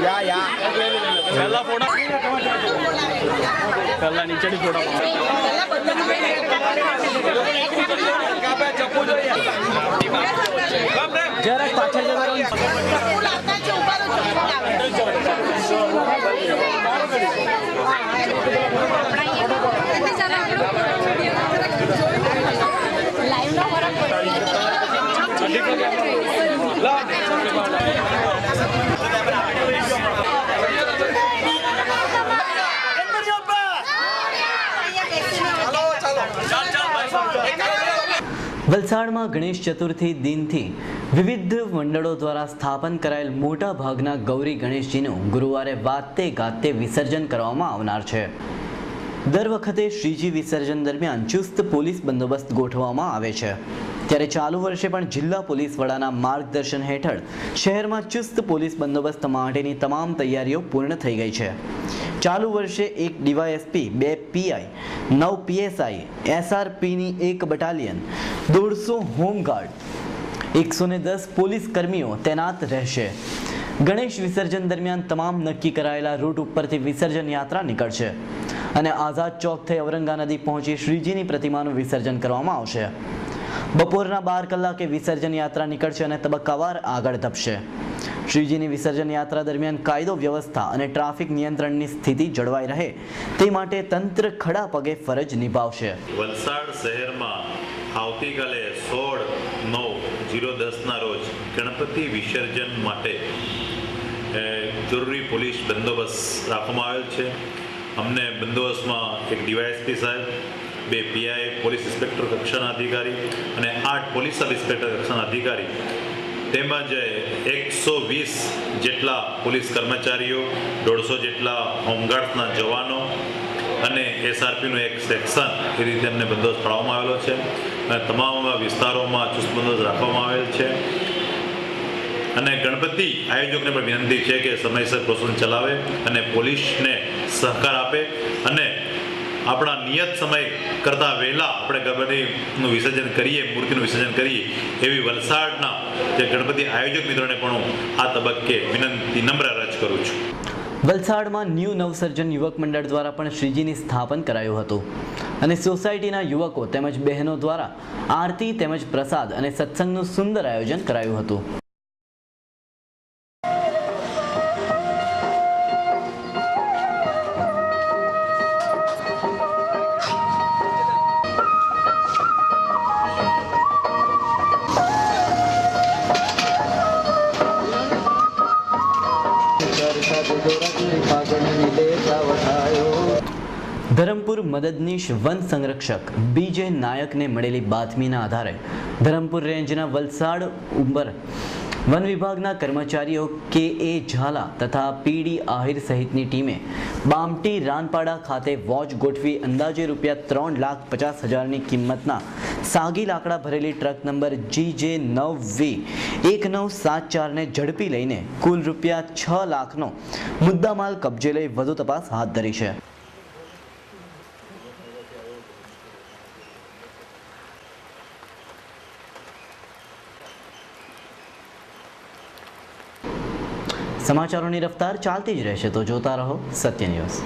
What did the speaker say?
પહેલા ફોટા પહેલા નીચેની ફોટા જરાક પાછળ વલસાડમાં ગણેશ ચતુર્થી દિનથી વિવિધ મંડળો દ્વારા સ્થાપન કરાયેલ મોટા ભાગના ગૌરી ગણેશજીનું ગુરુવારે વાતે ગાતે વિસર્જન કરવામાં આવનાર છે। દર વખતે શ્રીજી વિસર્જન દરમિયાન ચુસ્ત પોલીસ બંદોબસ્ત ગોઠવવામાં આવે છે, ત્યારે ચાલુ વર્ષે પણ જિલ્લા પોલીસ વડાના માર્ગદર્શન હેઠળ શહેરમાં ચુસ્ત પોલીસ બંદોબસ્ત માટેની તમામ તૈયારીઓ પૂર્ણ થઈ ગઈ છે। ચાલુ વર્ષે 1 ડીવાયએસપી, 2 પીઆઈ, 9 પીએસઆઈ, એસઆરપીની 1 બટાલિયન, 150 હોમગાર્ડ, 110 પોલીસ કર્મીઓ તૈનાત રહેશે। ગણેશ વિસર્જન દરમિયાન તમામ નક્કી કરાયેલા રૂટ ઉપરથી વિસર્જન યાત્રા નીકળશે અને આઝાદ ચોક થઈ ઔરંગા નદી પહોંચી શ્રીજીની પ્રતિમાનું વિસર્જન કરવામાં આવશે। બપોરના 12 કલાકે વિસર્જન યાત્રા નીકળશે અને તબક્કાવાર આગળ ધપશે। શ્રીજીની વિસર્જન યાત્રા દરમિયાન કાયદો વ્યવસ્થા અને ટ્રાફિક નિયંત્રણની સ્થિતિ જળવાઈ રહે તે માટે તંત્ર ખડા પગે ફરજ નિભાવશે। વલસાડ શહેરમાં આવતીકાલે 16/9/2010ના રોજ ગણપતિ વિસર્જન માટે જરૂરી પોલીસ બંદોબસ્ત રાખવામાં આવેલ છે। અમને બંદોબસ્તમાં 1 ડીવાયએસપી સાહેબ, 2 પીઆઈ પોલીસ ઇન્સ્પેક્ટર કક્ષાના અધિકારી અને 8 પોલીસ સબ ઇન્સ્પેક્ટર કક્ષાના અધિકારી તેમજ 120 જેટલા પોલીસ કર્મચારીઓ, 150 જેટલા હોમગાર્ડ્સના જવાનો અને એસઆરપીનું 1 સેક્શન એ રીતે અમને બંદોબસ્ત ફાળવવામાં આવેલો છે અને તમામ વિસ્તારોમાં ચુસ્ત બંદોબસ્ત રાખવામાં આવેલ છે। અને ગણપતિ આયોજકને પણ વિનંતી છે કે સમયસર પ્રોસેસ ચલાવે અને પોલીસને સહકાર આપે અને આપણા નિયત સમય કરતાં વહેલા આપણે ગણપતિનું વિસર્જન કરીએ, મૂર્તિનું વિસર્જન કરીએ એવી વલસાડના જે ગણપતિ આયોજક મિત્રોને પણ હું આ તબક્કે વિનંતી નમ્ર અરજ કરું છું। વલસાડમાં ન્યૂ નવસર્જન યુવક મંડળ દ્વારા પણ શ્રીજીની સ્થાપન કરાયું હતું અને સોસાયટીના યુવકો તેમજ બહેનો દ્વારા આરતી તેમજ પ્રસાદ અને સત્સંગનું સુંદર આયોજન કરાયું હતું। ધરમપુર મદદનીશ વન સંરક્ષક બીજે નાયકને મળેલી બાતમીના આધારે ધરમપુર રેન્જના વલસાડ ઉંબર વન વિભાગના કર્મચારીઓ કે.એ. ઝાલા તથા પી.ડી. આહિર સહિતની ટીમે બામટી રાનપાડા ખાતે વોચ ગોઠવી અંદાજે ₹3,50,000ની કિંમતના સાગી લાકડા ભરેલી ટ્રક નંબર GJ9V1974ને ઝડપી લઈને કુલ ₹6 લાખનો મુદ્દામાલ કબજે લઈ વધુ તપાસ હાથ ધરી છે। સમાચારોની રફતાર ચાલતી જ રહેશે, તો જોતા રહો સત્ય ન્યૂઝ।